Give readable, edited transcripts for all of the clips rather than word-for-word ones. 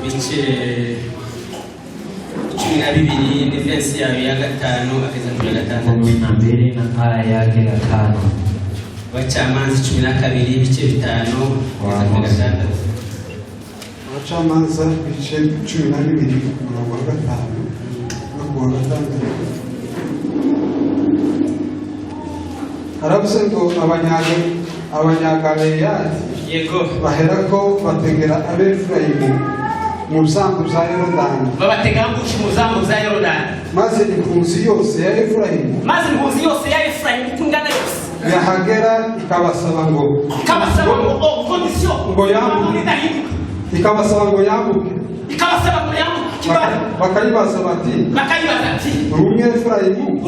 ibice 12 ni verse yayo ya 5 akeza ku ya 6 na mbere na aya yake ya 5 Abacamanza 12 ibice 5 akeza ku ya 6 Abacamanza ibice 12 umurongo wa 5 no ku wa 6 aravuze ngo abanyagaleyadi yego baherako bategera abefurayimu mu zambu za Yorodani babategambusha mu zambu za Yorodani maze impunzi yose ya Efurayimu itungana yose yahagera ikabasaba ngo condition ikabasaba ngo yambuke bakayibaza bati uri Efurayimu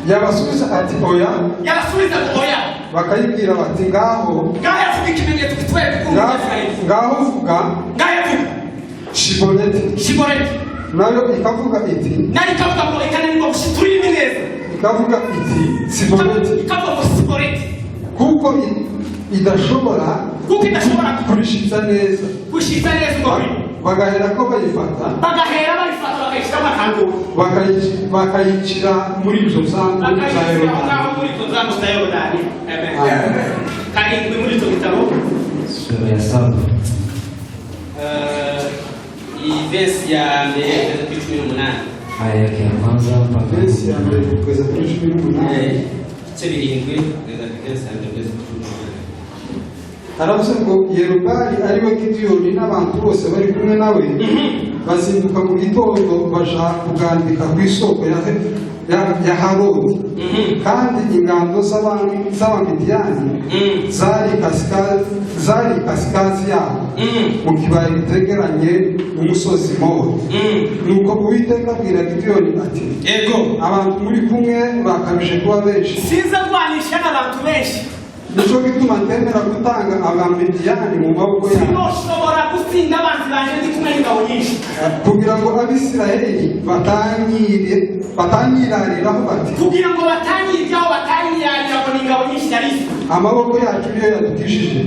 yabasubiza ati oya bakayibwira bati ngaho vuga Shiboleti nayo ikavuga iti Siboleti kuko idashobora kurishitsa neza bagahera ko bayifata bakayicira muri izo zambu za Yorodani. Karindwi muri icyo gitabo sura ya 7 iyi verse ya mbere kuri 18 aya yake ya kwanza mpaka verse ya mbere kugeza kuri 18 birindwi kugeza kuri 18 aravuze ngo Yerubali ariwe Gideyoni n'abantu bose bari kumwe nawe bazinduka mu gitondo baja kugandika ku isoko ya Harodi kandi ingando z'Abamidiyani zari kasikazi yabo mu kibaya gitegeranye n'umusozi Mori. Nuko Uwiteka abwira Gideyoni ati yego abantu muri kumwe bakabije kuba benshi sinza kwanisha n'abantu benshi nico gituma ndemera gutanga Abamidiyani mu maboko yabo sinoshobora gutsinda abantu banje ndi kumwe n'ingabo nyinshi kugira ngo Abisirayeli batanyirariraho bati kugira ngo batanyirariraho n'ingabo nyinshi yari amaboko yacu niyo yadukishije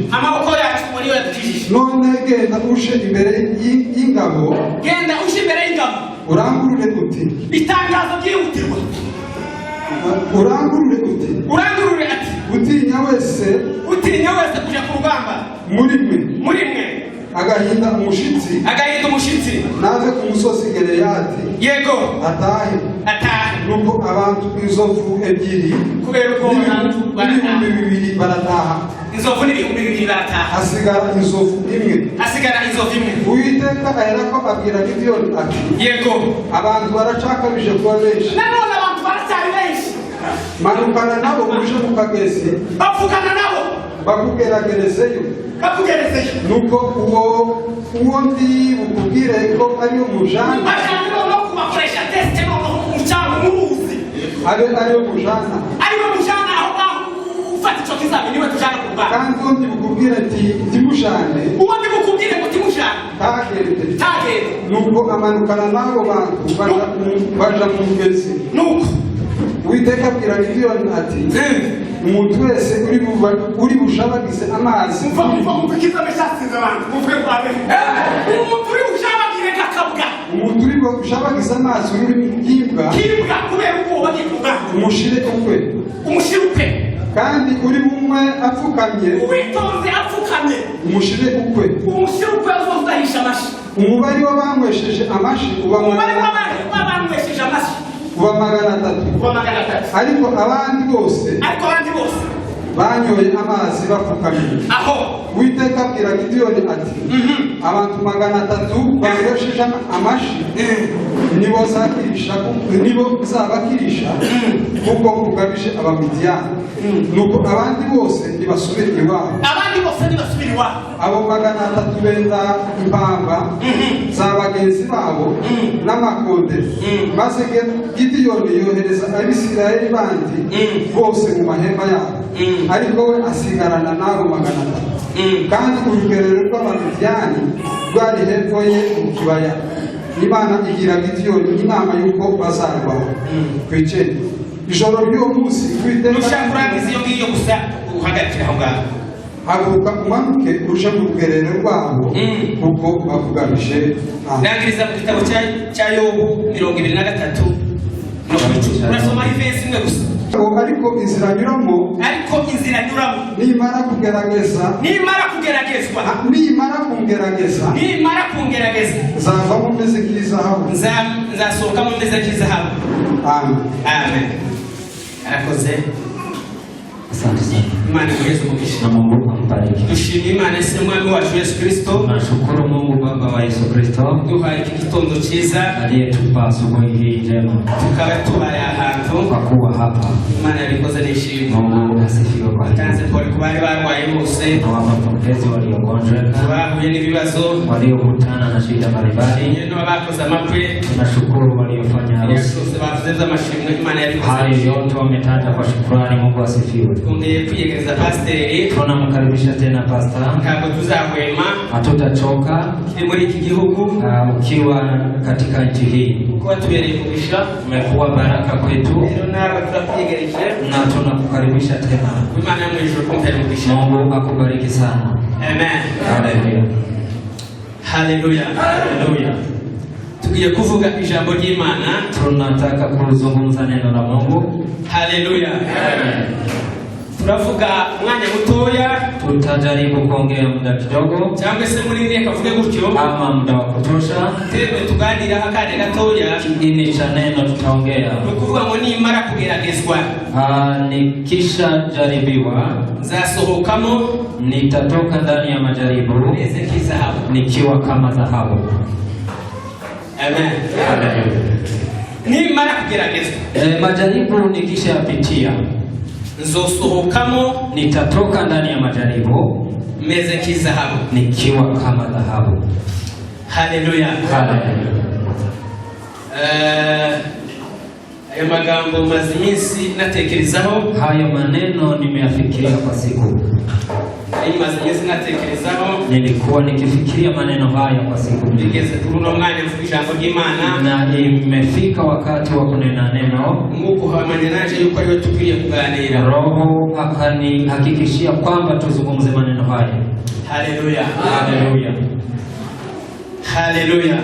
none genda ushe imbere y'ingabo urangurure uti itangazo ryihutirwa urangurure ati utinya wese kujya ku rugamba muri mwe agahinda umushitsi naze ku musozi Geleyadi yego atahe nuko abantu inzovu ebyiri kubera ko ibihumbi bibiri barataha inzovu n'ibihumbi bibiri barataha hasigara inzovu imwe Uwiteka aherako abwira Gideyoni ati yego abantu baracakabije kuba benshi nanone abantu baracyari benshi manukana nabo uje mu kagezi bavugana nabo bakugeragerezeyo nuko uwo ndi bukubwire ko ari umujana abe ari umujana kandi uwo ndi bukubwire ati timujane tagende nuko amanukana n'abo bantu baja mu mugezi Uwiteka abwira Gideyoni ati umuntu wese uri bushabagize amazi umuntu uri bushabagize amazi ururimi bw'imbwa umushire ukwe kandi uri bumwe apfukamye umushire ukwe umubare w'abanywesheje amashi uba 300 ariko abandi bose banyoye amazi bapfukamye Uwiteka abwira Gideyoni ati abantu 300 banywesheje amashi nibo zabakirisha kuko kugabije Abamidiyani nuko abandi bose ntibasubira iwabo abo 300 benda impamba za bagenzi babo n'amakonde maze Gideyoni yohereza Abisirayeli bandi bose mu mahema yabo ariko we asigarana n'abo 300 kandi urugerero rw'Abamidiyani rwari hepfo ye mu kibaya Imana igira Gideyoni inama y'uko bazarwana kwicene ijoro ry'uwo munsi Uwiteka haguruka umanuke uje mu rugerero rwabo kuko bakugamije. Ndangiriza mu gitabo cya Yobu 23 urasoma ifesi imwe gusa. Ariko inzira nyuramo nimara kugeragezwa zavamo meze nk'izahabu. Nzasohokamo meze nk'izahabu. Amen. Arakoze. Asante sana. Imana Yesu kugisha. Na Mungu ambariki. Dushimira Imana se mwami wacu Yesu Kristo. Tunashukuru Mungu Baba wa Yesu Kristo. Duhaye iki gitondo cyiza aliyetupa asubuhi hii njema. Tukaba tubaye ahantu kwa kuwa hapa. Imana yabikoze nishimwe. Mungu asifiwe kwa hilo. Tanze kwa kubali barwaye bose. Na wapokezi waliogonjeka. Bahuye n'ibibazo. Waliokutana na shida mbalimbali. Yeno abakoze amakwe. Tunashukuru waliofanya harusi. Bavuze amashimwe Imana yabikoze. Hayo yote wametaja kwa shukrani. Mungu asifiwe. Kwiyegereza pasiteri. Tunamkaribisha tena pastor. Ntabwo tuzahwema. Hatutachoka. Muri iki gihugu ukiwa katika nchi hii. Kwa tubereye kugisha. Umekuwa baraka kwetu. Rero nawe turakwiyegereje. Na tunakukaribisha tena. Imana mwijuru kumkaribisha. Mungu akubariki sana. Amen. Haleluya. Haleluya. Haleluya. Tugiye kuvuga ijambo ry'Imana. Tunataka kuzungumza neno la Mungu. Haleluya. Amen. Turavuga mwanya mutoya. Tutajaribu kuongea muda kidogo. Cyangwa se muri ndiye kavuge gutyo. Ama muda wa kutosha. Tebe tuganira akane gatoya. Kidini cha neno tutaongea. Nukuvuga ngo nimara kugeragezwa. Nikisha jaribiwa. Nzasohokamo. Nitatoka ndani ya majaribu. Meze kizahabu. Nikiwa kama dhahabu. Amen. Haleluya. Nimara kugeragezwa. Majaribu nikishapitia. Nzosohokamo. Nitatoka ndani ya majaribu. Meze kizahabu. Nikiwa kama dhahabu. Haleluya. Haleluya. Ayo magambo maze iminsi natekerezaho. Hayo maneno nimeyafikiria kwa siku. Nilikuwa nikifikiria maneno haya kwa siku. Nigeze kuruno mwanya mfuka ijambo ry'Imana. Na imefika wakati wa kunena neno. Mungu hamanyanaje yuko ariwe tukwiye kuganira. Roho akanihakikishia kwamba tuzungumze maneno haya. Haleluya. Haleluya. Haleluya.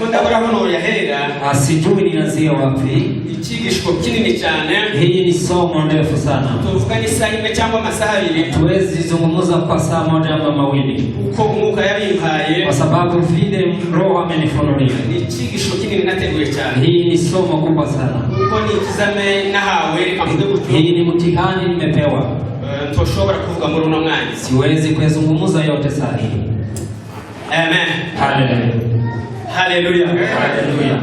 Ndabura hono yahera. Sijui nianzie wapi. Ikigishwa kinini cyane. Hii ni somo ndefu sana. Tuvuga ni saa imwe cyangwa amasaha abiri. Tuwezi zungumza kwa saa moja ama mawili. Uko Mungu yabimpaye. Kwa sababu vile Roho amenifunulia. Ni ikigishwa kinini nateguye cyane. Hii ni somo kubwa sana. Uko ni ikizame nahawe kavuge gutyo. Hii ni mtihani nimepewa. Ntoshobora kuvuga muri uno mwanya. Siwezi kuzungumza yote saa hii. Amen. Haleluya. Haleluya. Haleluya.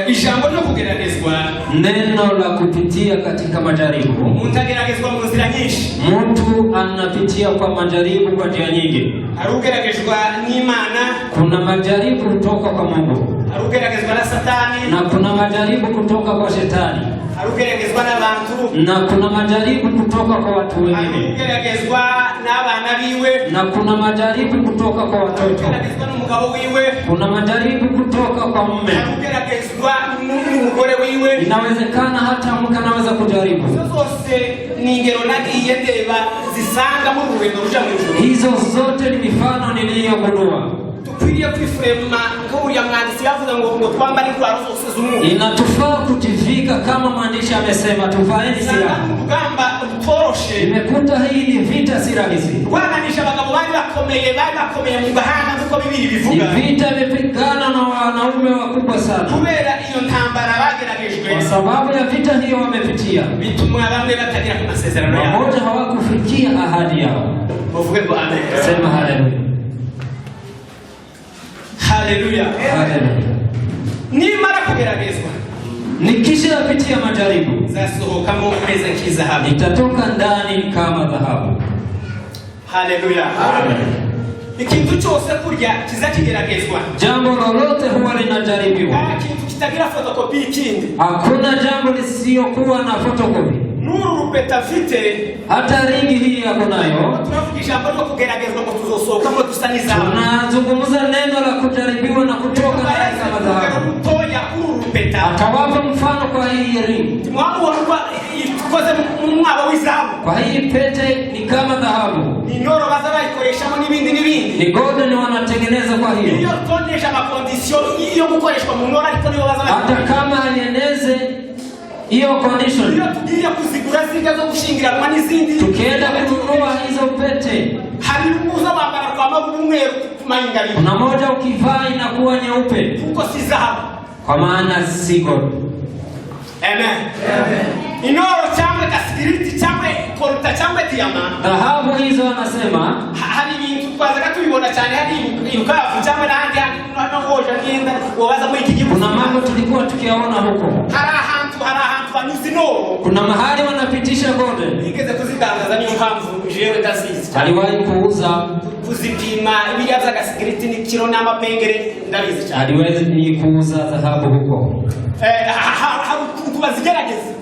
Ijambo no kugeragezwa. Neno la kupitia katika majaribu. Mtu ageragezwa mu nzira nyinshi. Mtu anapitia kwa majaribu kwa njia nyingi. Arugeragezwa n'Imana. Kuna majaribu kutoka kwa Mungu. Arugeragezwa na Satani. Na kuna majaribu kutoka kwa Shetani. Arugeragezwa n'abantu. Na kuna majaribu kutoka kwa watu wengine. Arugeragezwa n'abana biwe. Na kuna majaribu kutoka kwa watoto. Arugeragezwa n'umugabo wiwe. Kuna majaribu kutoka kwa mume. Arugeragezwa n'umugore wiwe. Inawezekana hata mke anaweza kujaribu. Zose ni ingero nagiye ndeba zisanga mu rugendo ruja mu ijuru. Hizo zote ni mifano niliyogundua. Tukwiriye kwifrema nk'uriya mwanditsi yavuze ngo twambare intwaro zose z'umwuka. Inatufaa kujivika kama mwandishi amesema tuvaeni silaha. Urugamba rutoroshe. Nimekuta hii ni vita si rahisi. Rwananisha abagabo bari bakomeye mu gahanga kuko Bibiri bivuga. Ni vita imepigana na wanaume wakubwa sana. Kubera iyo ntambara bageragejwe. Kwa sababu ya vita hiyo wamepitia. Bituma bamwe batagira ku masezerano yao. Wamoja hawakufikia ahadi yao. Bavuge ngo amen. Sema haleluya. Haleluya. Haleluya. Nimara kugeragezwa. Nikishapitia majaribu. Zasohokamo meze nk'izahabu. Nitatoka ndani kama dhahabu. Haleluya. Amen. Ikintu cyose kurya kizakigeragezwa. Jambo lolote huwa linajaribiwa. Ikintu kitagira fotokopi ikindi. Hakuna jambo lisiyokuwa na fotokopi. Nuru rupeta afite. Hata ringi hii yako nayo. Tunavugisha jambo kugeragezwa ngo tuzosohokamo dusa n'izahabu. Tunazungumza neno la kujaribiwa na kutoka ndani kama dhahabu. Toya uru rupeta. Akawapa mfano kwa hii ring. Mwamu walikuwa ikoze mwaba w'izahabu. Kwa hii pete ni kama dhahabu. Inoro baza bayikoreshamo n'ibindi. Ni gold ni wanatengeneza kwa hiyo. Iyo tonesha makondisyo iyo gukoreshwa mu nora ariko niyo baza. Hata kama alieneze hiyo condition. Iyo tugiye kuzigura zika zo gushingiranwa n'izindi. Tukienda kununua hizo pete. Hari umuza bambara kwa mabumweru kumayingali. Kuna moja ukivaa inakuwa nyeupe. Kuko si dhahabu. Kwa maana si gold. Amen. Inoro cyangwa kasikiriti cyangwa koruta cyangwa diamant. Dhahabu hizo wanasema hari ibintu twazaga tubibona cyane hari irukavu cyangwa n'ahandi hano hoje ngenda wabaza muri iki gihugu. Kuna mambo tulikuwa tukiyaona huko. Hari ahantu banyuze inoro. Kuna mahali wanapitisha gold. Nigeze kuzidandaza niyo mpamvu jewe ndazizi. Aliwahi kuuza kuzipima ibya by'agasikiriti ni kilo n'amapengere ndabizi cyane. Aliwahi kuuza dhahabu huko.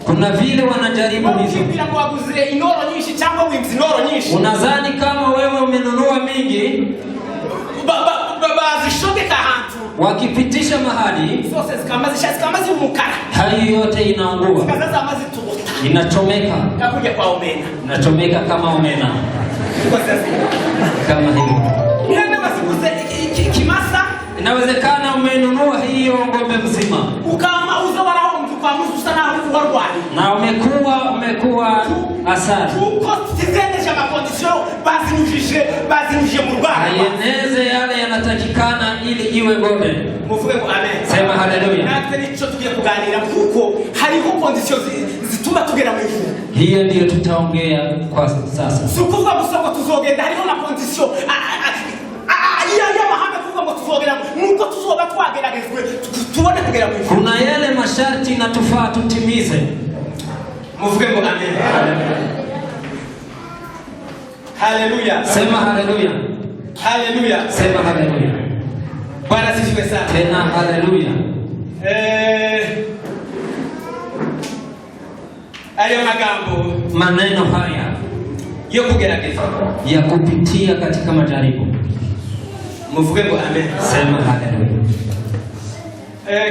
Kuna vile wanajaribu hizo. Unadhani kama wewe umenunua mingi, wakipitisha mahali, hayo yote inaungua, inachomeka, inachomeka kama omena, kama hivyo. Inawezekana umenunua hiyo ngombe mzima ukamauza wanaomtu kwa mtu sana warwani na umekuwa asara uko tizendesha makondisyon bazinujije mu Rwanda ayeneze yale yanatakikana ili iwe ngombe. Muvuge ngo amen. Sema haleluya. Natwe nico tugiye kuganira kuko hariho kondisyon zituma tugera mu ijuru. Hiyo ndio tutaongea kwa sasa. Sukuva musoko tuzogenda hariho na kondisyon nuko tuzoba twageragezwe tubone kugera mu ijuru. Kuna yale masharti na tufaa tutimize. Muvuge ngo amen. Haleluya. Sema haleluya. Haleluya. Sema haleluya. Bwana sifiwe sana. Tena haleluya. Ayo magambo maneno haya yo kugerageza ya kupitia katika majaribu. Muvuge ngo amen. Sema haleluya.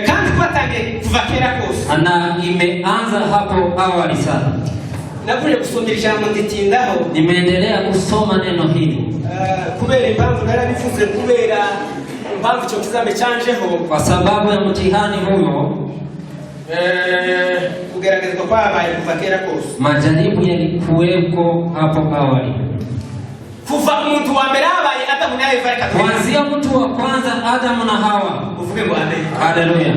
Kandi kwatangiye kuva kera kose. Ana imeanza hapo awali sana. Nakuye kusomera ijambo nditindaho. Nimeendelea kusoma neno hili. Kubera impamvu narabivuze kubera impamvu cyo kizame chanjeho kwa sababu ya mtihani huyo. Kugeragezwa kwabaye kuva kera kose. Majaribu yalikuweko hapo awali. Kuva mtu wa mbere abaye Adamu na Eva ikatokea. Kuanzia mtu wa kwanza Adamu na Hawa. Muvuge ngo amen. Haleluya.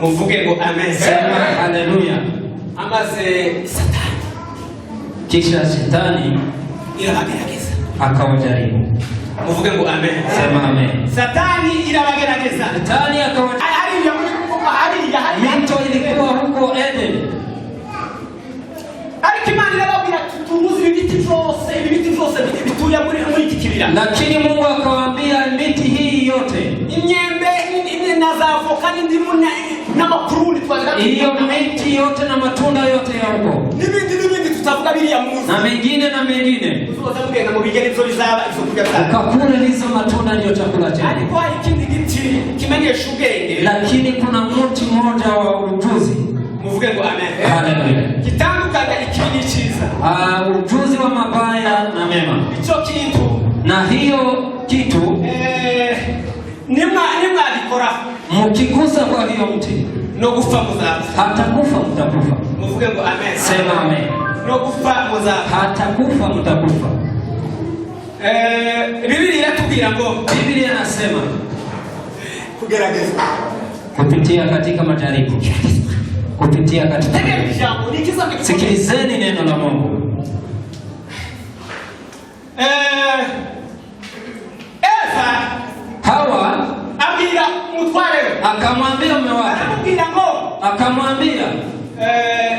Muvuge ngo amen. Sema haleluya. Amaze Satani. Kisha Shetani irabagerageza akawajaribu. Muvuge ngo amen. Sema amen. Satani irabagerageza. Satani akawajaribu. Mito ilikuwa huko Eden. Lakini Mungu akawaambia miti hii yote, hiyo miti yote na matunda yote ya huko na mengine na mengine, ukakula hizo matunda ndio chakula chenu. Lakini kuna mti mmoja wa ujuzi. Muvuge ngo amen. Haleluya. Kitandukanya ikibi n'ikiza. Ujuzi wa mabaya na mema. Ico kintu na hiyo kitu nimwa bikora mukigusa kwa hiyo mti no gupfa muzaza. Hatakufa mtakufa. Muvuge ngo amen. Sema amen. No gupfa muzaza. Hatakufa mtakufa. Biblia inatubwira ngo, Biblia inasema kugerageza kupitia katika majaribu, kupitia katika sikilizeni neno la Mungu. Eva Hawa abira mutware akamwambia mume wake, akamwambia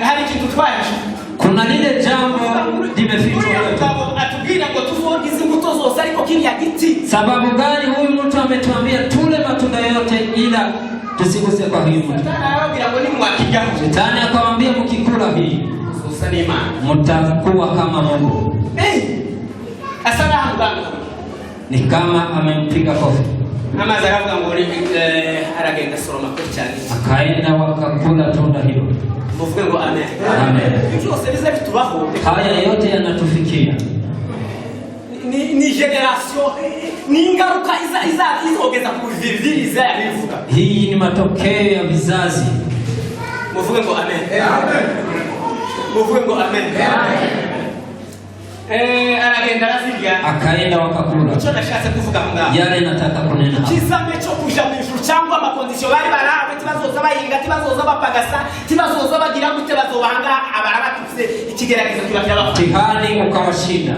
hari kitu twaje, kuna lile jambo limefichwa wewe. Atubwira ngo tuvogize imbuto zose ariko kiriya giti. Sababu gani huyu mtu ametuambia tule matunda yote ila tusiguse kwa hiyo mtu? Shetani akamwambia mkikula hii mtakuwa kama Mungu. Asalamu alaykum. Ni kama amempiga kofi. amazi aravuga ngo aragenda soroma kuri cyane, akaenda wakakula tunda hilo. muvuge ngo amen. Amen. Byose biza bitubaho, haya yote yanatufikia. Ni generation, ni ingaruka izogeza ku biviza yabivuga. Hii ni matokeo ya vizazi. Muvuge ngo amen. Amen. Muvuge ngo amen. Amen. Aragenda araziga, akaenda wakakula. Icyo nashatse kuvuga ngaho, yale nataka kunena kisame cyo kuja mu ijuru cyangwa amakondisiyo bari barawe, tibazoza bayinga, tibazoza bapagasa, tibazoza bagira gute, bazobanga abarabatuze ikigeragezo kibakira tihani ukawashinda.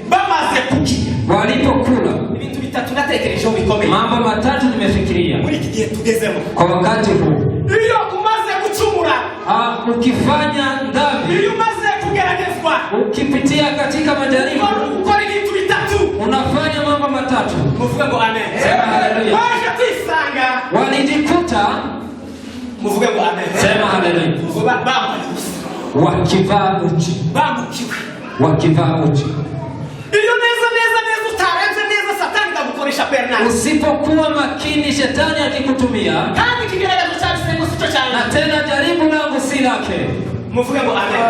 Bamaze kukia, walipokula, ibintu bitatu natekerejeho bikomeye, mambo matatu nimefikiria muri iki gihe tugezemo. Kwa wakati huu, iyo umaze gucumura, ukifanya dhambi, iyo umaze kugeragezwa, ukipitia katika majaribu, ukora ibintu bitatu, unafanya mambo matatu. muvuge ngo amen. Sema haleluya. Waje kwisanga, walijikuta, muvuge ngo amen. Sema haleluya, wakivaa uchi, bambukiwe, wakivaa uchi. Iyo neza utarenze neza, Satani ndagukoresha pernani. Usipokuwa makini, Shetani akikutumia, kandi kigerageza cyane sengo sito cyane, na tena jaribu langu si lake. Muvuge ngo amen.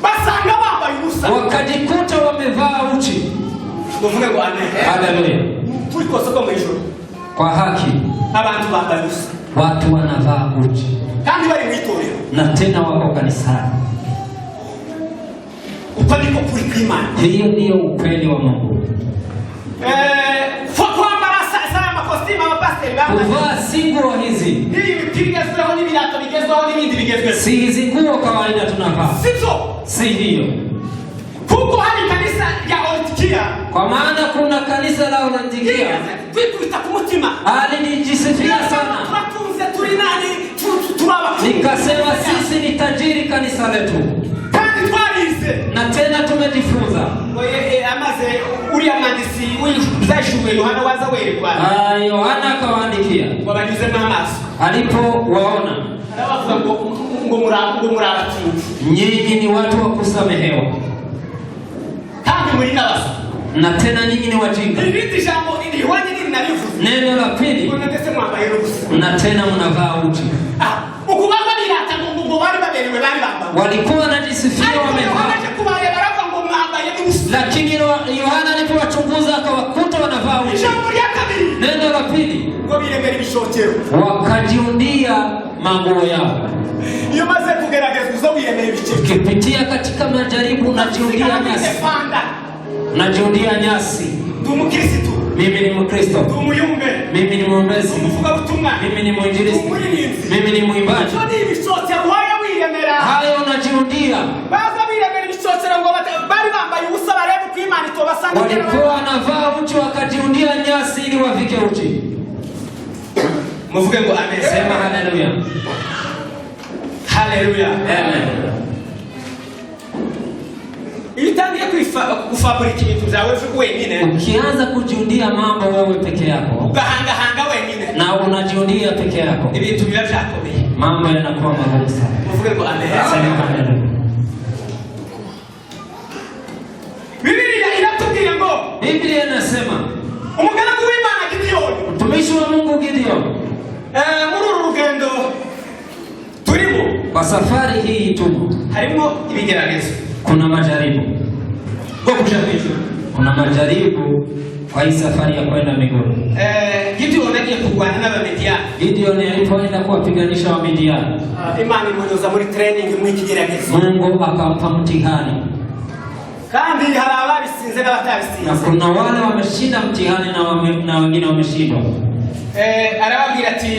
Basanga bambaye ubusa, wakajikuta wamevaa uchi. Muvuge ngo amen. Haleluya. Turi kose ko mu ijuru, kwa haki abantu bambaye ubusa, watu wanavaa uchi, kandi bari mu itorero, na tena wako kanisani. Upaniko kuri kw'Imana. Hiyo ndio ukweli wa Mungu. Kwambara sana makostima mapasteri bambaye, kuvaa si nguo hizi, hii mipigezweho n'ibirato bigezweho n'ibindi bigezweho, si hizi nguo kawaida tunavaa, sivyo? si hiyo. Kuko hari kanisa ya Laodikia, kwa maana kuna kanisa la Laodikia kwikubita ku mutima, alijisifia sana, turatunze turi nani, turaba, nikasema sisi ni tajiri kanisa letu, kandi twarize, na tena tumejifunza. Amaze uri amandisi w'izashuwe Yohana waza werekwa, Yohana akawaandikia, wabanyuze amaso, alipowaona arabavuga ngo murabatunzi, nyinyi ni watu wa kusamehewa, kandi muri nabasa, na tena nyinyi ni wajinga. Ibindi jambo ilihwanye nini nalivuze. Neno la pili, unatese mwambaye rubusa, na tena mnavaa uchi. Ukubamba birata ngo bari baberewe, bari bamba, walikuwa wanajisifia wamevaa, lakini Yohana alipowachunguza akawakuta wanavaa uchi. Neno la pili, wakajiundia manguo yao. Ukipitia katika majaribu unajiundia nyasi, unajiundia nyasi. Mimi ni Mkristo, mimi ni mwombezi, mimi ni mwinjilisti, mimi ni mwimbaji. Hayo unajiundia. Walikuwa wanavaa uchi wakajiundia nyasi ili wafike uchi. Muvuge ngo amen. Sema haleluya. Haleluya. Amen. Itangiye kufabrika ibintu byawe wenyine, ukianza kujiundia mambo wewe peke yako, ugahanga wenyine, na unajiundia peke yako, ibintu biba byakomeye, mambo yanakuwa magumu sana. Muvuge ngo amen. Sema haleluya. Biblia inasema umugaragu w'Imana Gideon, mtumishi wa Mungu Gideon, muri rugendo turimo, kwa safari hii tumo, harimo ibigeragezo, kuna majaribu kwa kujaribu, kuna majaribu kwa hii safari ya kwenda mbinguni. Gideon agiye kurwana n'Abamidiani. Gideon alipoenda kuwapiganisha Wamidiani, Imana imunyuza muri training mu ikigeragezo, Mungu akampa mtihani. Kandi hari ababisinze n'abatabisinze, na kuna wale wameshinda mtihani na wengine wameshindwa. Arababwira ati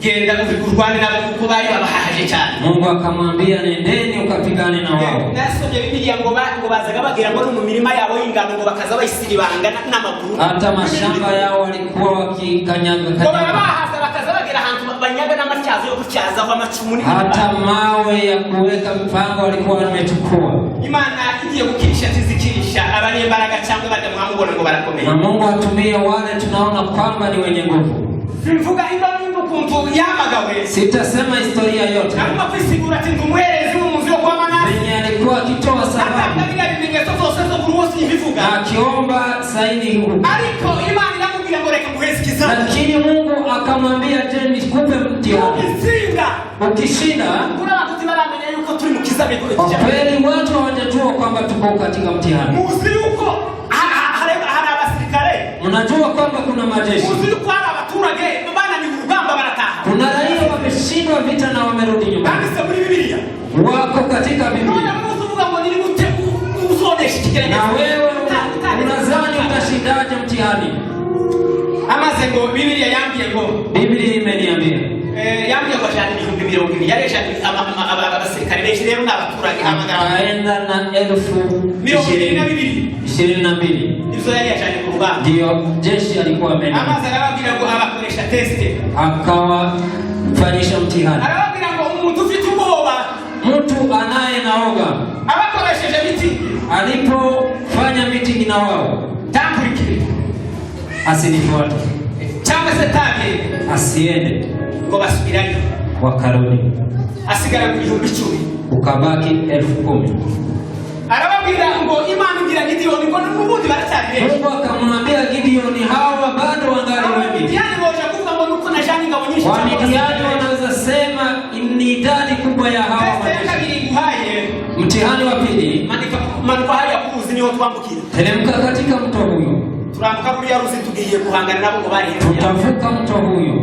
genda urwane nabo kuko bari babahaje cyane. Mungu akamwambia nendeni ukapigane na wao. Nasomye Biblia ngo bazaga bagira ngo mu mirima yabo y'ingano ngo bakaza bayisiri bangana n'amaguru. Hata mashamba yao walikuwa wakikanyaga bahaza bakaza bagira ahantu banyaga n'amatyazo yo kucyaza kwa macumu, hata mawe ya kuweka mpango walikuwa wamechukua. Imana igiye gukirisha tizikirisha abanyembaraga cyangwa badamwamubona ngo barakomeye, na Mungu atumie wale tunaona kwamba ni wenye nguvu. Simvuga ingano kuntu yamagawe, sitasema historia yote, na kwisigura ati ndumuherezi w'umuzi wo kwa Manase, alikuwa akitoa sababu akiomba saini huko. Ariko Imana iramubwira ngo reka muheze ikizamini. Lakini Mungu akamwambia je, nikupe mtihani. Ukishinda kuna watu tibaramenya yuko turi mu kizamini. Kweli watu hawajajua kwamba tuko katika mtihani. Muzi yuko hari abasirikare. Unajua kwamba kuna majeshi. Muzi yuko hari abaturage bana ni urugamba barataha. Kuna raia wameshindwa vita na wamerudi nyumbani. Kandi se muri Biblia wako katika Biblia. Na wewe unadhani utashindaje mtihani? Amaze ngo Biblia yambye ngo Biblia imeniambia yambye ngo shani 2020 yale shani abasirikare benshi rero n'abaturage hamagara aenda na 22,000 izo yale shani ku rugamba ndio jeshi alikuwa ameni. Amaze arababwira ngo abakoresha test akawafanyisha mtihani. Arababwira ngo umuntu ufite ubwoba, mtu anaye naoga abakoresheje miti alipofanya meeting na wao, tamburikire asinifuate cyangwa se tage asiende, ngo basubirayo wakarudi, asigara ku 10,000 ukabaki 10,000. Arababwira ngo Imana igira Gideon ngo n'ubundi baracyari. Mungu akamwambia Gideon, hawa bado wangali wengi. Yani ngoja kuvuga ngo nuko na jani ngabonyesha. Wamidiani wanaweza sema ni idadi kubwa ya hawa majeshi. Mtihani wa pili, manuka haya kuzi niho twambukira. Teremka katika mto huyo. Turambuka kuri ya ruzi tugiye guhangana nabo ngo bari. Tutavuka mto huyo.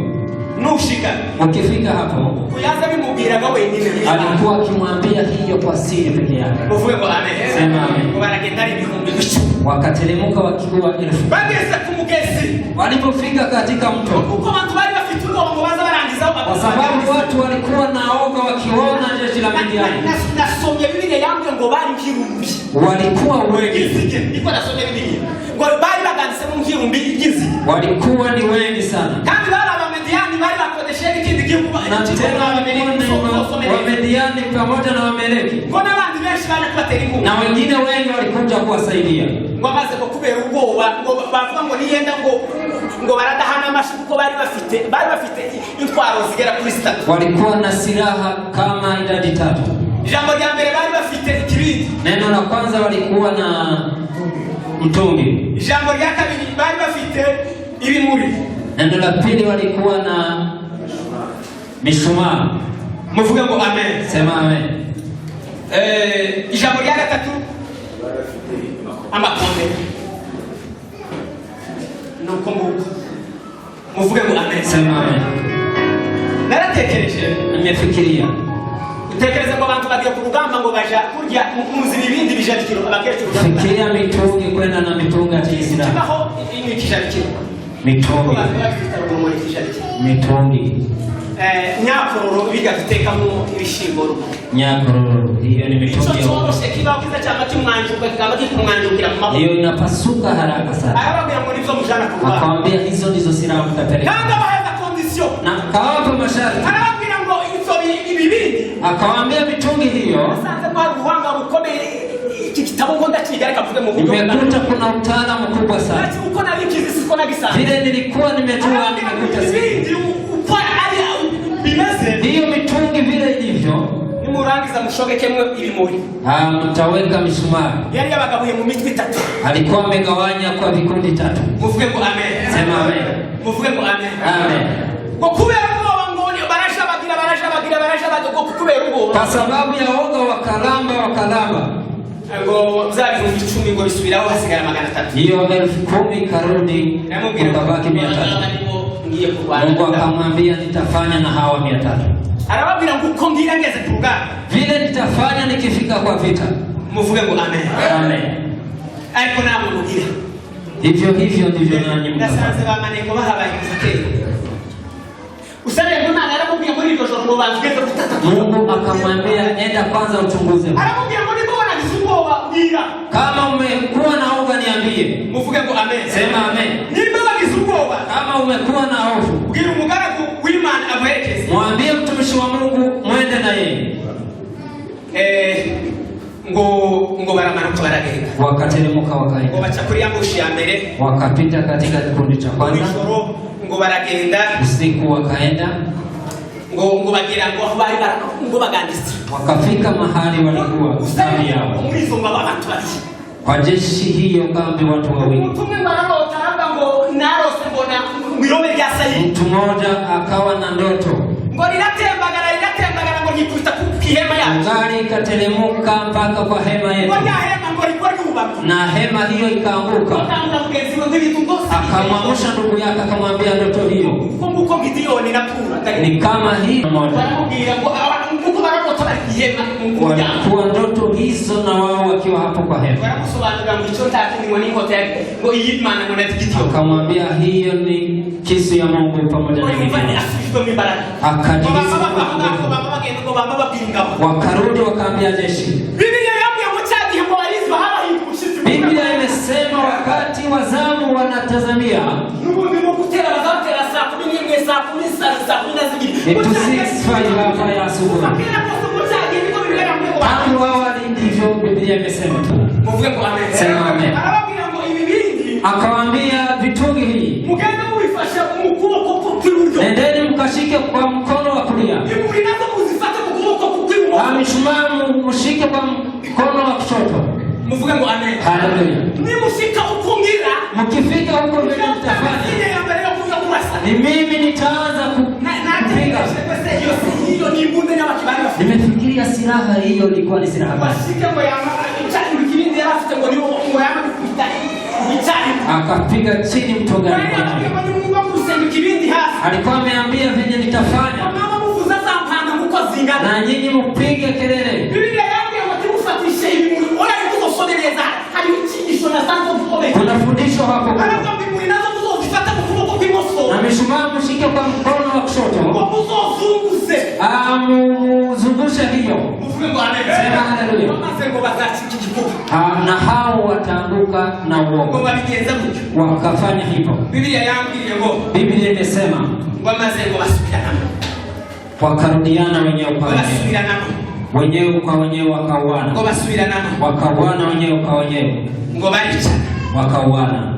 Nushika. Ukifika hapo, kuyaza bimubwiraga wenyine. Alikuwa akimwambia hiyo kwa siri peke yake. Uvuge ngo amen. Sema amen. Baragenda ari 10,000. Wakateremka wakiwa 1000. Bageze ku mugezi. Walipofika katika mto, kuko abantu bari bafite ubwoba ngo baza barangiza kwa sababu watu walikuwa naoga wakiona jeshi la Midiani. Nasomye Biblia yangu ngo bari nkirumbi. Walikuwa wengi. Niko nasomye Biblia. Ngo bari bagandise mu nkirumbi igizi. Walikuwa ni wengi sana. Kandi bari abamediani bari bakodesheje ikindi gihugu. Na tena Wamediani pamoja na Wameleki. Ngo nabandi benshi bari kubatera inkunga. Na wengine wengi walikuja kuwasaidia. Ngo amaze ko kubera ubwoba ngo bavuga ngo niyenda ngo baradahana amashuko ko bari bafite intwaro zigera kuri 3. Walikuwa na silaha kama idadi 3. Jambo la mbere bari bafite ikibindi. Neno la kwanza walikuwa na mtungi. Jambo la kabiri bari bafite ibimuri. Neno la pili walikuwa na mishumaa. Muvuge ngo amen. Sema amen. Jambo la gatatu amakombe. Nuko muvuge ngo amen. Sema amen. Naratekereje, nimefikiria. Utekereza ko abantu bagiye ku rugamba ngo baja kurya muzi ibindi bijarikiro abakecuru. Fikiria mitungi kwenda na mitungi atisira. Kibaho ni kijarikiro. Mitungi. Mitungi. Nyakororo biga gutekamo ibishimbo. Nyakororo hiyo ni mitungi ya uko. Sio kibaho kiza chama kimwanjuka kikaba kikumwanjukira mu maboko. Hiyo inapasuka haraka sana. Arababwira ngo nizo mujana ku rugamba. Akamwambia hizo ndizo silaha mtapeleka. Kanga bahaza condition. Na kawapa masharti. Arababwira ngo izo ibibindi. Akawaambia mitungi hiyo. Sasa kwa ruhanga rukomeye iki kitabo ngo ndakiga kavuge mu buryo. Nimekuta kuna utaalamu mkubwa sana. Uko na wiki zisiko na gisana. Vile nilikuwa nimejua nimekuta sisi. Hiyo mitungi vile ilivyo. Nimurangiza mushogekemwe ibimuri. Mtaweka misumari. Yari yabagabuye mu mitwe 3. Alikuwa amegawanya kwa vikundi 3. Muvuge ngo amen. Sema amen. Muvuge ngo amen. Amen. Ngo kubera ubwoba ngo barasha bagira kubera ubwoba. Kwa sababu ya woga wakalamba. Ngo zabi mu 10 ngo bisubiraho hasigara 300. Hiyo 10,000 karudi ukabaki 300. Mungu akamwambia nitafanya na hawa 300. Arababwira ngo uko ngira ngeze ku rugamba. Vile nitafanya nikifika kwa vita. Muvuge ngo amen. Amen. Ariko namwe mugira. Hivyo ndivyo nanyi mtafanya. Nasanze bamaneko bahabaye kuzatera. Usare ngo Imana aramubwira muri iryo joro ngo banzugeze gutata. Mungu akamwambia enda kwanza uchunguze. Aramubwira ngo nibona gisuboba bwira. Kama umekuwa na hofu niambie. Muvuge ngo amen. Sema amen. Nibona gisuboba. Kama umekuwa na hofu. Bwira umugaragu w'Imana amuherekeze. Mwambie mtumishi wa Mungu mwende na yeye. Ngo baramanuka baragenda. Wakateremka wakaenda. Ngo baca kuri ambushi ya mbere. Wakapita katika kikundi cha kwanza. Ngo baragenda. Usiku wakaenda. Ngo bagira ngo bari ngo baganditse. Wakafika mahali walikuwa sabi yao. Umurizo ngo abantu bati. Kwa jeshi hiyo kambi watu wawili. Mtu mmoja akawa na ndoto. Gari ikatelemuka mpaka kwa hema yetu. Na hema hiyo ikaanguka. Akamwamsha ndugu yake akamwambia ndoto hiyo ni kama hii moja. Walikuwa ndoto hizo na wao wakiwa hapo kwa hema. Akamwambia hiyo ni kisu ya Mungu pamoja na mimi. Akajilisi. Wakarudi wakaambia jeshi. Biblia imesema wakati wazamu wanatazamia hapa ya asubuhi. Hapo awali ndivyo Biblia imesema tu. Sema amen. Akawaambia vitungi hii, nendeni mkashike kwa mkono wa kulia, mishumaa mshike kwa mkono wa kushoto. Haleluya. Mkifika huko mbele mtafanya, ni mimi nitaanza kupiga. Nimefikiria silaha hiyo ilikuwa ni silaha gani? Akapiga chini mtogani. Alikuwa ameambia venye nitafanya, na nyinyi mpige kelele. Kuna fundisho hapo. Na mishumaa mshike kwa mkono wa kushoto. Zungusha hiyo. Sema haleluya. Na hao wataanguka na uoga. Wakafanya hivyo. Biblia imesema wakarudiana wenyewe kwa wenyewe kwa wenyewe, wakauana. Wakauana wenyewe kwa wenyewe. Wakauana.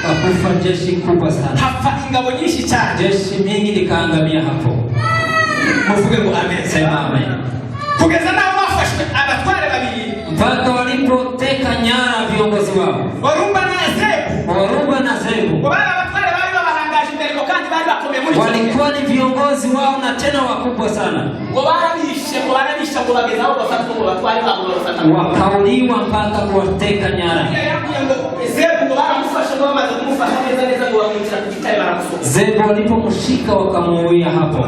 Kakufa jeshi kubwa sana. Jeshi mingi likaangamia hapo. Sema amen. Mpaka walipoteka nyara viongozi wao, Warumba na Zebu. Walikuwa ni viongozi wao na tena wakubwa sana. Wakauliwa mpaka kuwateka nyara. Zebu walipomshika wakamuuia hapo,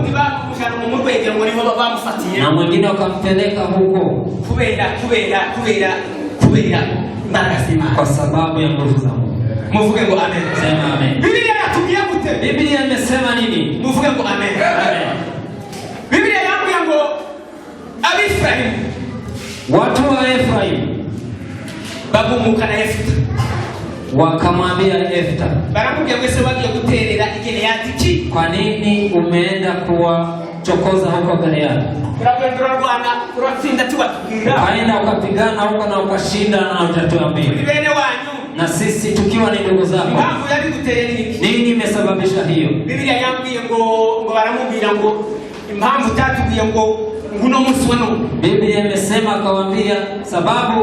na mwingine wakampeleka huko kwa sababu ya nguvu za Mungu. Sema amen. Biblia imesema nini? Amen. Biblia yangu Abifraim, watu wa Efraim bagumuka na Efta, wakamwambia Efta, baramubya gwese bagiye guterera Gileyadi. Kwa nini umeenda kuwachokoza huko Gileyadi? Ukaenda ukapigana huko na ukashinda na utatuambia. Na sisi tukiwa ni ndugu zako, nini imesababisha hiyo? Biblia yambwiye ngo baramubwira ngo impamvu tatubwiye ngo nguno munsi wano. Biblia imesema akawaambia sababu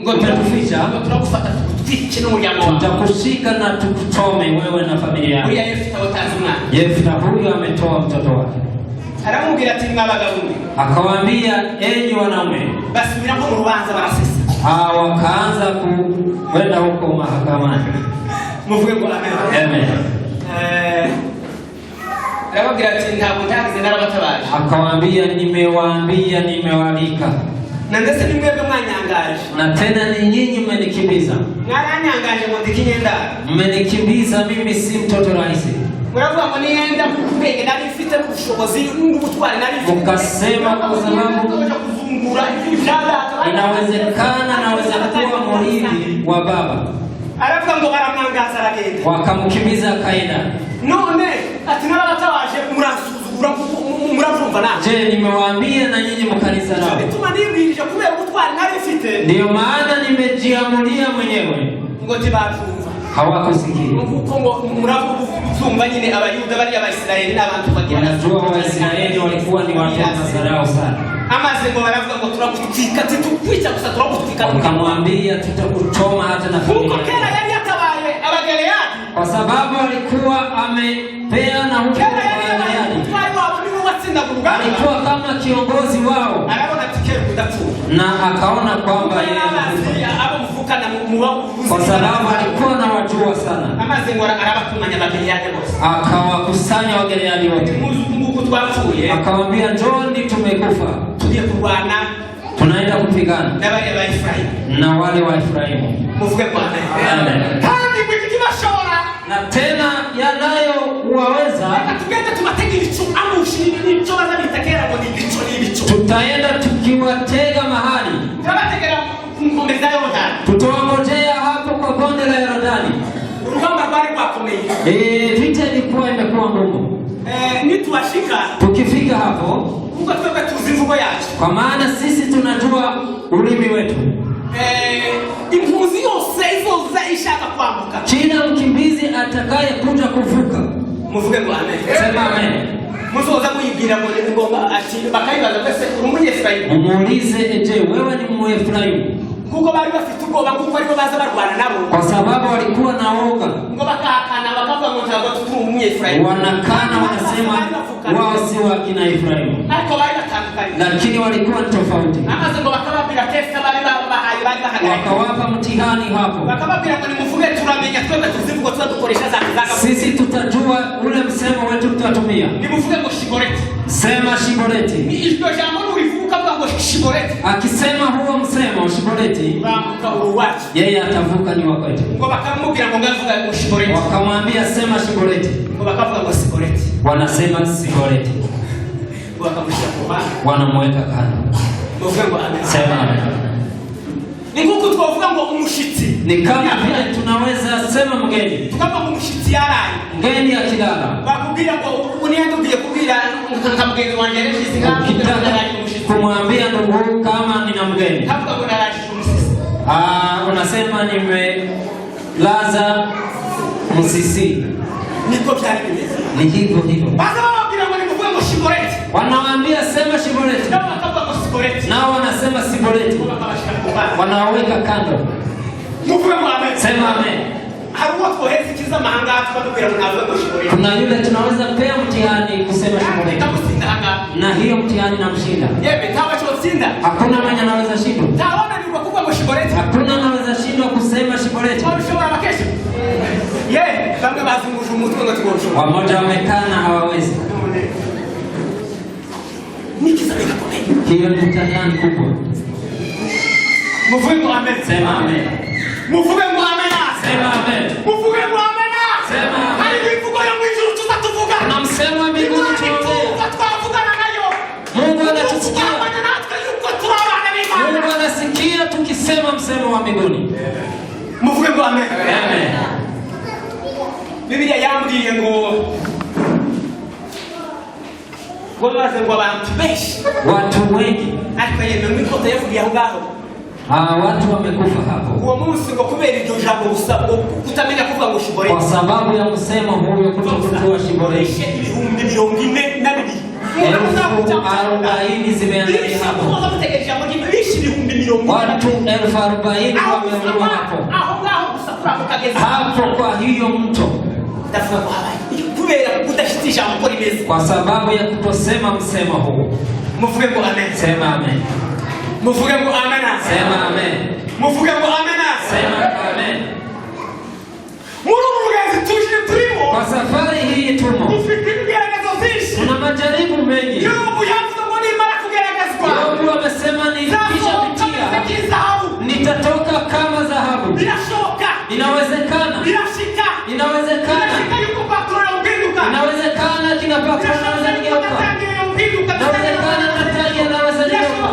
ngo tutatuficha, tutakufuata tukufiche no muryango wako, tutakushika na tukuchome wewe na familia yako. Yefta huyo ametoa mtoto wake. Aramubwira ati mwabagabo, akawaambia enyi wanaume, basi mira mu rubanza barasesa. Wakaanza kwenda huko mahakamani. Muvuge ngo amen. Amen. Aramubwira ati ntabwo ndagize narabatabaje. Akawaambia nimewaambia, nimewalika. Na ndetse ni mwebwe mwanyangaje. Na tena ni nyinyi mmenikimbiza. Mwaranyangaje ngo ndikinyenda. Mmenikibiza, mimi si mtoto rahisi. Muravuga ngo nienda kupenge nari mfite ubushobozi n'ubutwari nari mfite. Mukasema kwa sababu inawezekana naweza kuwa mrithi wa baba. Aravuga ngo baramwangaza aragenda. Wakamkimbiza akaenda. None ati narabatabaje murasuzugura muravumva na. Je, nimewaambia na nyinyi mkanizarau? Bituma nibwirije kubera ubutwari nari mfite. Ndio maana nimejiamulia mwenyewe. Ngo tibavumva. Hawakusikia. Ngo muravumva nyine Abayuda bari Abaisraeli n'abantu bagira. Wanajua Waisraeli walikuwa ni watu wa mazarau sana. amaze ngo baravuga ngo turagutika tukwica gusa turagutika. Wakamwambia tutakuchoma hata na familia. Huko kera yali atabaye Abagaleadi. Kwa sababu alikuwa amepea na huko Abagaleadi. Alikuwa kama kiongozi wao. Na akaona kwamba yeye kwa sababu alikuwa na wajua sana. Akawakusanya Wagaleadi wote. Akawaambia njooni tumekufa. Tunaenda kupigana na wale wa Efraimu. Amen. Na tena yanayo uwaweza tutaenda tukiwatega mahali tutawangojea hapo kwa bonde la Yordani. Vita ilikuwa imekuwa ngumu. Tukifika hapo kwa maana sisi tunajua ulimi wetu. Kila mkimbizi atakaye kuja kuvuka. Sema amen. Muulize, je, wewe ni Mwefraimu? Kwa sababu walikuwa na woga. Wanakana wanasema wao si wa kina Efraimu. Lakini walikuwa tofauti. Wakawapa mtihani hapo. Sisi tutajua ule msemo wetu tutatumia. Sema Shiboleti. Akisema huo msemo Shiboleti, yeye atavuka ni wakati. Wakamwambia sema Shiboleti. Wanasema Shiboleti. Wanamweka kando. Sema amen. Ni kama vile tunaweza sema mgeni. Mgeni akilala. Kumwambia ndugu kama nina mgeni. Unasema nimelaza msisi. Ni hivyo hivyo. Wanawaambia sema Shiboleti. Nao wanasema Shiboleti. Wanaweka kando. Sema amen. Kuna yule tunaweza pea mtihani kusema Shiboleti. Na hiyo mtihani na mshinda. Hakuna mwenye anaweza shindwa. Hakuna anaweza shindwa kusema Shiboleti. Wamoja wamekana hawawezi. Hiyo ni mtihani kubwa. Sema amen. Sema amen. Sema amen. Na msemo wa mbinguni tunaongea. Mungu anatusikia. Mungu anasikia tukisema msemo wa mbinguni. Amen. Biblia yambwiye ngo watu wengi watu wamekufa hapo kwa sababu ya msemo huyo kutokuwa Shiboleti. 40,000 zimeangalia hapo. Watu 40,000 wameuliwa hapo. Hapo kwa hiyo mto. Kwa sababu ya kutosema msemo huu. Sema amen. Sema amen. Sema amen. Kwa safari hii tumo. Kuna majaribu mengi. Yobu amesema nikisha pitia nitatoka kama dhahabu. Inawezekana. Inawezekana kina Petro anaweza nigeuka. Inawezekana Natalia anaweza nigeuka.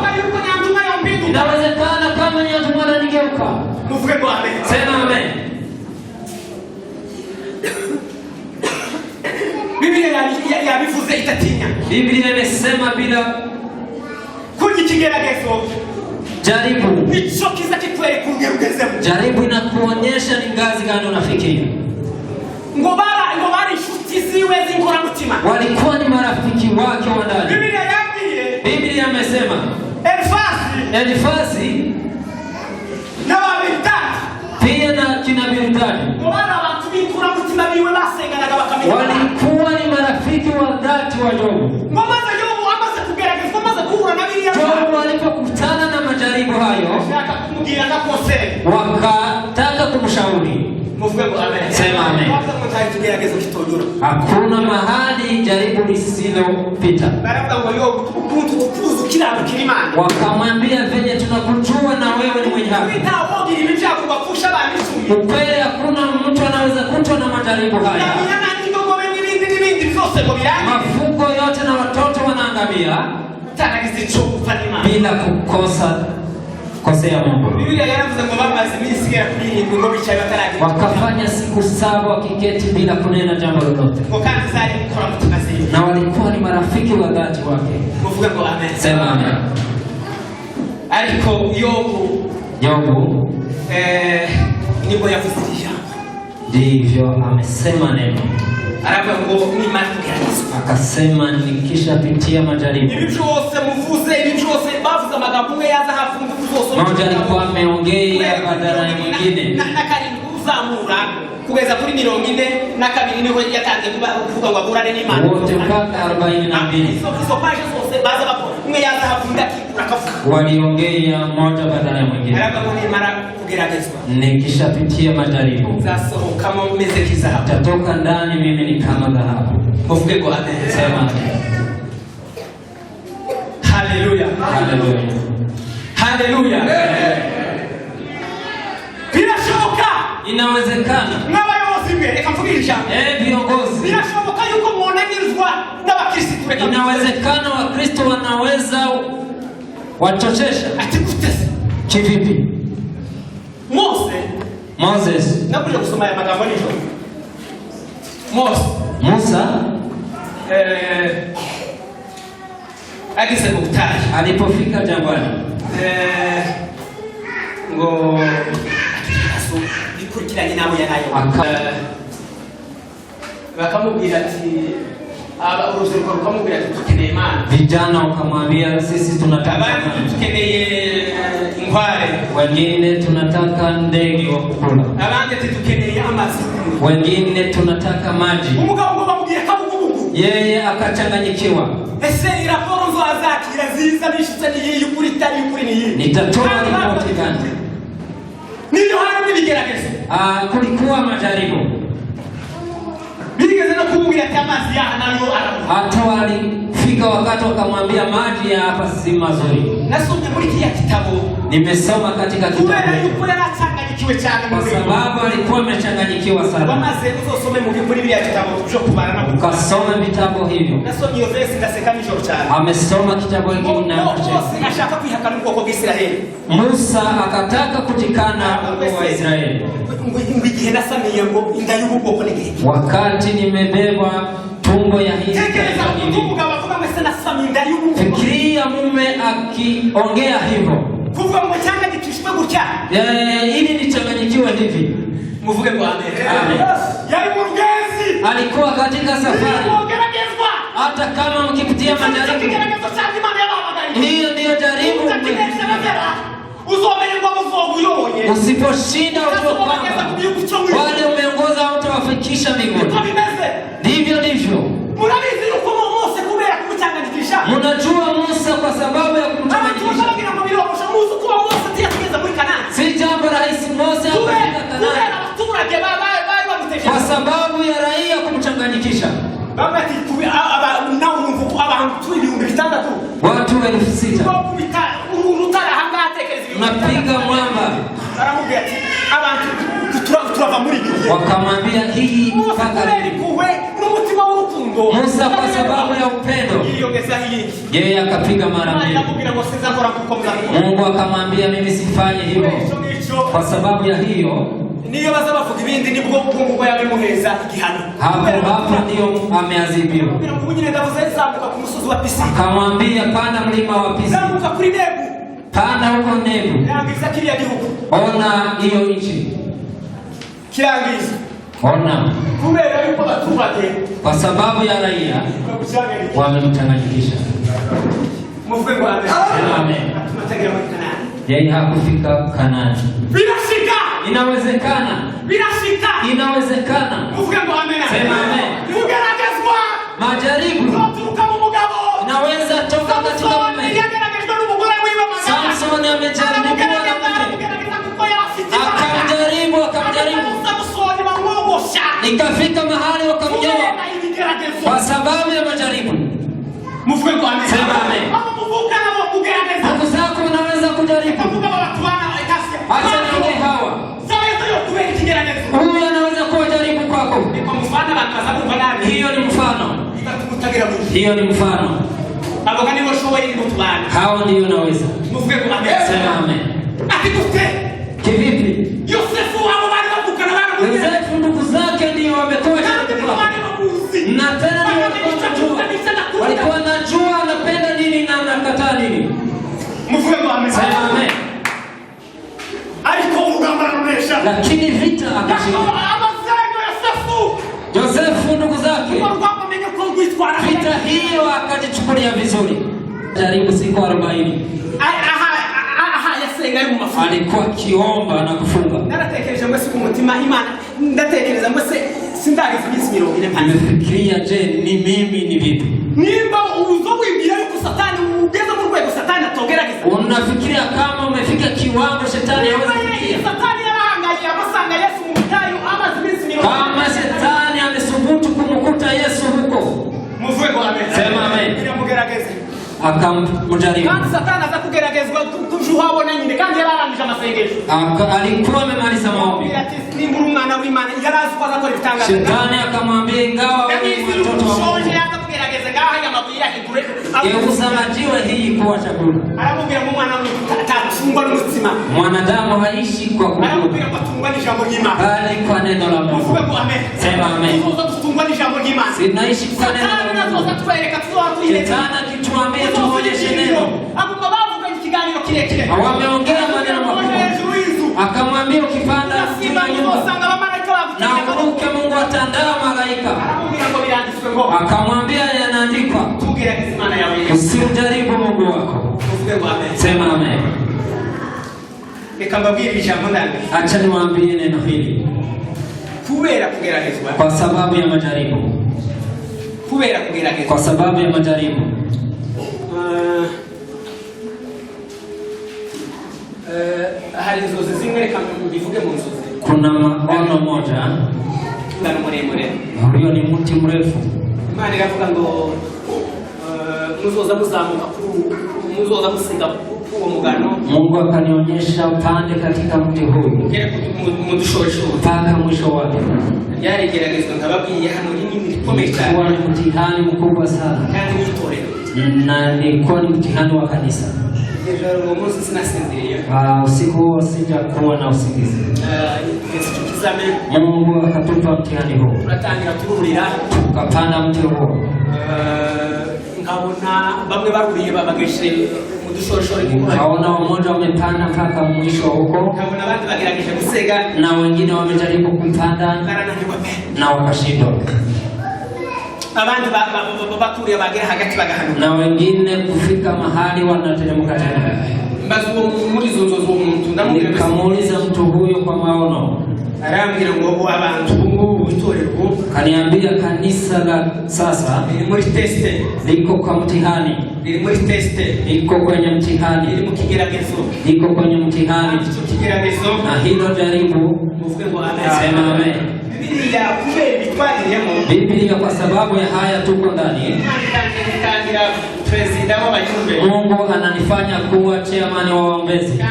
Inawezekana kama Nyatuma ananigeuka. Sema amen. Biblia itatinya. Biblia imesema bila kugikigeragezo jaribu. Nicho kiza kitwere kugerugezemo. Jaribu inakuonyesha ni ngazi gani unafikia. Ngobara inshuti ziwe zingora mutima. Walikuwa ni marafiki wake wa ndani. Biblia yambwiye Biblia imesema Elifasi na Bildad pia na kina Bildad walikuwa ni marafiki wa dhati wa Jobu. Jobu walipokutana na majaribu hayo wakataka kumshauri. Sema amen. Hakuna mahali jaribu lisilopita. Wakamwambia venye tunakujua na wewe ni mwenye haki. Ukweli hakuna mtu anaweza kutwa na majaribu haya. Mafugo yote na watoto wanaangamia bila kukosea Mungu. Wakafanya siku 7 wakiketi bila kunena jambo lolote. Na walikuwa ni marafiki wa dhati wake. Sema amen. Aliko Yobu nipo yafundisha. Ndivyo amesema neno. Akasema nikishapitia majaribu. Mmoja alikuwa ameongea badala ya mwingine. Kugeza kuri 40 na kabiri niho yatanze kuvuga ngo agurane n'Imana. Wote mpaka 42. Izo page zose baza bakora. Umwe yaza hafunda kikura kavuga. Waliongea mmoja badala ya mwingine. Mara kugeragezwa. Nikishapitia majaribu. Zasohoka kama umeze kizahabu. Tatoka ndani mimi ni kama dhahabu. Uvuge ngo amen. Sema. Haleluya. Haleluya. Haleluya. Binashoboka. Inawezekana. Viongozi. Inawezekana Wakristo wanaweza wachochesha. Kivipi? Moses. Nakuja kusoma ya magambo hizo. Musa akise kukutana alipofika jangwani. Ngo bikurikiranye nabo yanayo bakamubwira ati urubyiruko rukamubwira ati tukeneye Imana. Vijana wakamwambia sisi tunataka tukeneye inkware, wengine tunataka ndege wa kukula, abandi ati tukeneye amazi, wengine tunataka maji. Umugabo ngo bamubwira kabugubugu, yeye akachanganyikiwa. Ese raporo zo azakira ziza bishitse ni yukuri tari yukuri ni nitatoa ripoti gani? Niyo hano bigerageza. Kulikuwa majaribu. Biligeze no kumubwira ati amazi ya nayo aramu. Hata walifika wakati wakamwambia maji ya hapa si mazuri. Nasomye muri kile kitabu. Nimesoma katika kitabu. Kubera yuko yarachanganyikiwe cyane kwa sababu alikuwa amechanganyikiwa sana. Wamaze uzosome muri bile kitabu cyo kubarana. Ukasoma vitabu hivyo. Nasomye iyo verse ndaseka nijoro cyane. Amesoma kitabu hiki na ashaka kwihakana ubwoko bw'Israeli. Musa akataka kutikana ubwoko wa Israeli. Ngiye nasamiye ngo inda y'ubwoko ni wakati nimebeba tumbo ya hii fikiria mume akiongea hivyo kuvuga ngo cyanga gitushwe gutya ili nichanganyikiwe hivi muvuge ngo amen. Yari murugezi alikuwa katika safari hata kama mkipitia majaribu hiyo ndio jaribu usiposhinda wale umeongoza utawafikisha mbinguni. Ndivyo ndivyo. Mnajua Musa kwa sababu ya kumchanganyikisha. Si jambo rahisi Musa kufika Kanaani kwa sababu ya raia kumchanganyikisha. Watu 6,000 unapiga mwamba. Wakamwambia hii mpaka Musa kwa sababu ya upendo yeye akapiga mara mbili. Mungu akamwambia mimi sifanye hivyo kwa sababu ya hiyo. Niyo bazabavuga ibindi nibwo Mungu yabimuheza igihano. Hapo ndio ameadhibiwa. Akamwambia panda mlima wa Pisi. Panda huko Nebu. Ona hiyo nchi. Kirangiza. Ona. Kubera yuko baturage. Kwa sababu ya raia wamemchanganyikisha. Muvuge ngo amen. Amen. Tunategera muri Kanani. Yeye hakufika Kanaani. Birashika. Inawezekana. Birashika. Inawezekana. Muvuge ngo amen. Sema amen. Tugeragezwa. Majaribu. Turuka mu mugabo. Inaweza toka katika mume. Yageragejwe n'umugore wiwe Magana. Samson amejaribiwa na mume. Akamjaribu. Ikafika mahali wakamnyoa kwa sababu ya majaribu. Muvuge ngo amen. Sema amen. Ndugu zako unaweza kujaribu. Acha niongee hawa. Huyu anaweza kuwa jaribu kwako. Hiyo ni mfano. Hiyo ni mfano. Hao ndio naweza. Sema amen. Kivipi? Yosefu ndugu zake ndio wametoa jaribu kwako. Na tena walikuwa najua anapenda nini na anakataa nini. Sema amen. Lakini vita akashinda. Yosefu ndugu zake vita hiyo akajichukulia vizuri. Jaribu siku 40. Alikuwa kiomba na kufunga. Nimefikiria, je, ni mimi ni vipi? Unafikiria kama umefika kiwango shetani hawezi kufikia? Kama shetani amesubutu kumkuta Yesu huko. Sema amen. Akamjaribu. Alikuwa amemaliza maombi. Shetani akamwambia ingawa mtoto wa Mungu, geuza majiwe hii kuwa chakula. Mwanadamu haishi kwa kula, bali kwa neno la Mungu. Sema amen. Sinaishi kwa neno la Mungu. Shetani akituambia tuonyeshe neno, wameongea maneno makubwa. Akamwambia ukipanda mti wa nyumba na uruke, Mungu atandaa malaika. Akamwambia yanaandikwa, usimjaribu Mungu wako. Sema amen. Acha niwaambie neno hili. Kwa sababu ya majaribu. Kwa sababu ya majaribu. Kuna maono moja. Huyo ni mti mrefu. Mungu akanionyesha upande katika mti huu mpaka mwisho wake. Ilikuwa ni mtihani mkubwa sana, na ilikuwa ni mtihani wa kanisa. Usiku huo sijakuwa na usingizi. Mungu akatupa mtihani huu, tukapanda mti huo. Kaona mmoja wamepanda mpaka mwisho huko, na wengine wamejaribu kupanda na wakashindwa, na wengine kufika mahali wanateremka tena. Nikamuuliza mtu huyo kwa maono, kaniambia kanisa la sasa liko kwa mtihani, liko kwenye mtihani, liko kwenye mtihani, na hilo jaribu. Sema amen. Biblia kwa sababu ya haya tuko ndani. Mungu ananifanya kuwa chairman wa waombezi,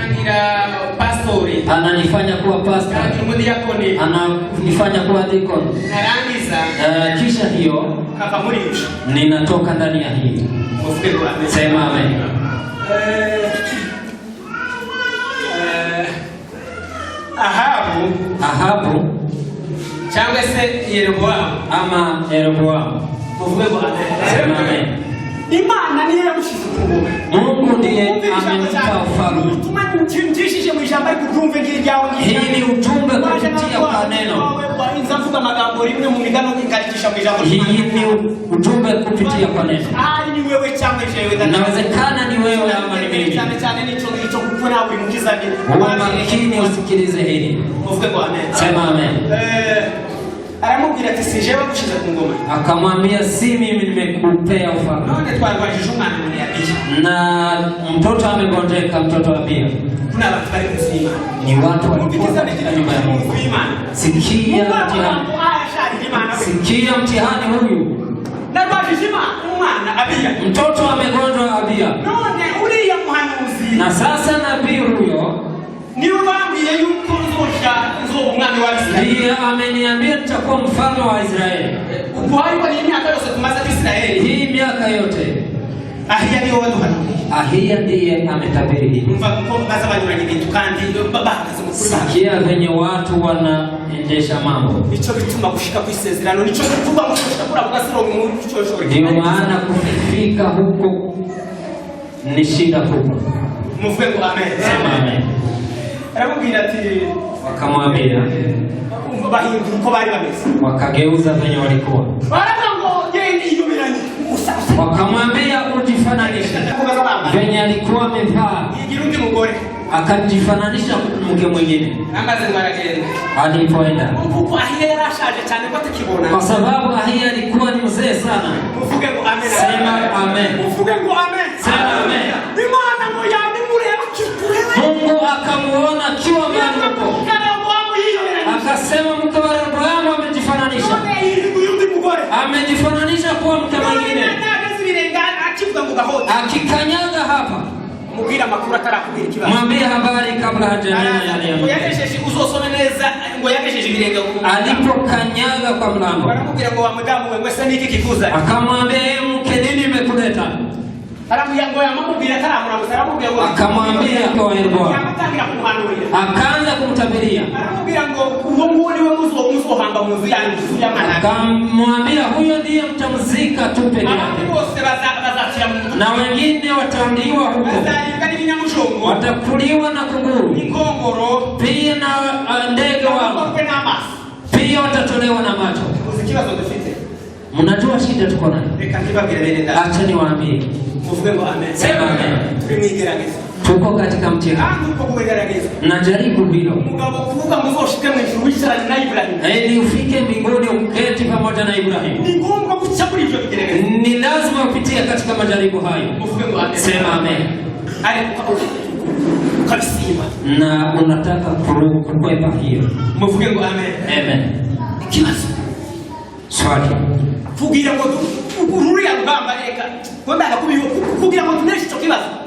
ananifanya kuwa pastor, ananifanya kuwa deacon. Kisha hiyo ninatoka ndani ya hii. Sema amen. Ahabu cyangwa se Yeroboamu ama Yeroboamu. Muvuge ngo amen. Sema amen. Imana niye yamushize ku ngoma. Mungu ndiye amempa ufalme. Tumajishije mu ijambo ariko byumve ngiryawe Hii ni ujumbe kupitia kwa neno. Inzavuga amagambo rimwe mu migano ingarikisha mu ijambo. Hii ni ujumbe kupitia kwa neno. Ni wewe cyangwa jewe ndani. Inawezekana ni wewe ama ni mimi. Cyane nicho kukuna uri mukiza ni. Makini usikilize hili. Uvuge kwa amen. Sema amen. Aramubwira ati sijewe gushize ku ngoma. Akamwambia si mimi nimekupea ufalme. None twarwajije umwana muri Abiya. Na mtoto amegonjeka, mtoto wa Abiya. Kuna watu bari kuzima. Ni watu walikuwa katika nyumba ya Mungu. Sikia mtihani. Sikia mtihani huyu. Mtoto amegonjwa Abiya. Na sasa nabii huyo ndiye ameniambia nitakuwa mfalme wa Israeli. Hii miaka yote Ahiya ndiye ametabiri hivi. Sikia venye watu wanaendesha mambo. Ndio maana kufika huko ni shida kubwa. Sema amen. Wakamwambia, wakageuza venye walikuwa. Wakamwambia ujifananishe venye alikuwa amevaa, akajifananisha mke mwingine. Alipoenda, kwa sababu Ahiya alikuwa ni mzee sana. Sema amen. Sema amen. Mungu akamuona akiwa mbali huko, akasema mke wa Rehoboamu amejifananisha, amejifananisha kuwa mke mwingine. Akikanyaga hapa, mwambie habari kabla hajanena yale ya Mungu. Alipokanyaga kwa mlango, akamwambia mke, nini imekuleta? Akamwambia kwa Rehoboamu, akaanza kumtabiria. Akamwambia huyo ndiye mtamzika tu peke yake, na wengine watauliwa huko, watakuliwa na kunguru, pia na ndege wao pia watatolewa na macho. Mnajua shida tuko nayo. Acha niwaambie. Sema amen. Tuko katika mtihani. Najaribu hilo. Ili ufike mbinguni uketi pamoja na Ibrahim. Ni lazima upitie katika majaribu hayo. Sema amen. Na unataka kukwepa hiyo. Amen. Swali.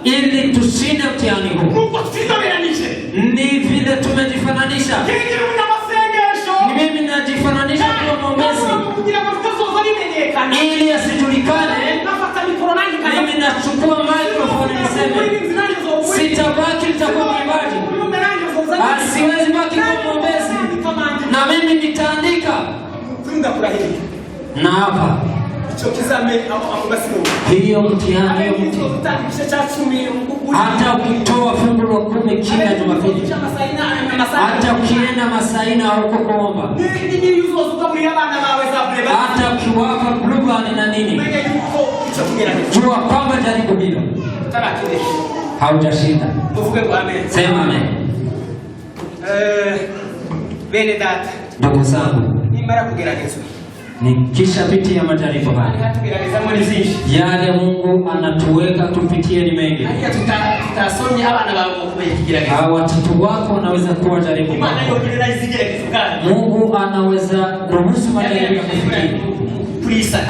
Ili tusinde mtihani huu, ni vile tumejifananisha. Mimi najifananisha kuwa mwombezi ili asijulikane. Mimi nachukua microphone niseme, sitabaki nitakuwa mwimbaji, asiwezi baki kuwa mwombezi, na mimi nitaandika. Na hapa hiyo mtihani, hata ukitoa fungu la 10 kila Jumapili, hata ukienda Masaina huko kuomba, hata ukiwapa blueband na nini, jua kwamba jaribu hilo haujashinda. Sema amen. Ndugu zangu, nikisha pitia majaribu haya, yale Mungu anatuweka tupitie ni mengi. Watoto wako wanaweza kuwa jaribu. Mungu anaweza ruhusu majaribu ya kufikiri.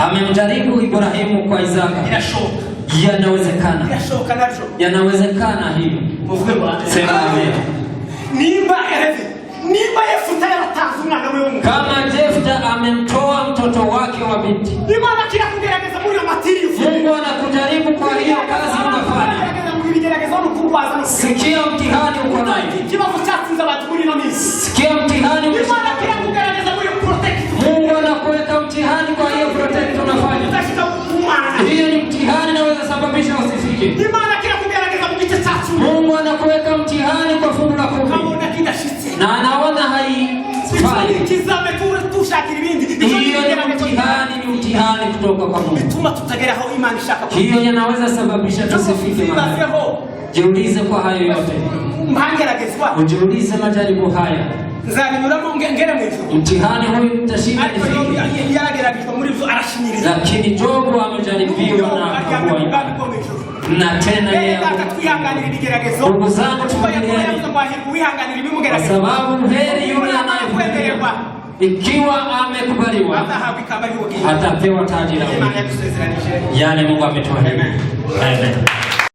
Amemjaribu Ibrahimu kwa Isaka. Yanawezekana. Yanawezekana hiyo. Sema amen. Kama Jefta amemtoa mtoto wake wa binti, Mungu anakujaribu kwa hiyo kazi unafanya. Sikia mtihani uko nayo. Sikia mtihani. Mungu anakuweka mtihani kwa hiyo protect unafanya. Hiyo ni mtihani na kusababisha usifike. Imana kila kugerageza mu gice cya 10. Mungu anakuweka mtihani kwa fungu la 10. Kabona kidashitse. Na anaona haifai. Kizame tushakira ibindi. Hiyo ni mtihani kutoka kwa Mungu. Bituma tutagera aho Imana ishaka. Hiyo yanaweza sababisha tusifike mahali. Jiulize kwa hayo yote. Mbangeragezwa. Ujiulize majaribu haya. Nzabinyuramo ngere mu ijuru. Mtihani huyu utashinda nifike. Yarageragezwa muri byo arashinyiriza. Lakini Jobu amejaribiwa na akawa na tena yeye akatwihanganira ibigeragezo. Ndugu zangu tuvumilieni. Kwa sababu heri yule anayevumilia. Ikiwa amekubaliwa atapewa taji la uzima. Yale Mungu ametuahidi. Amen.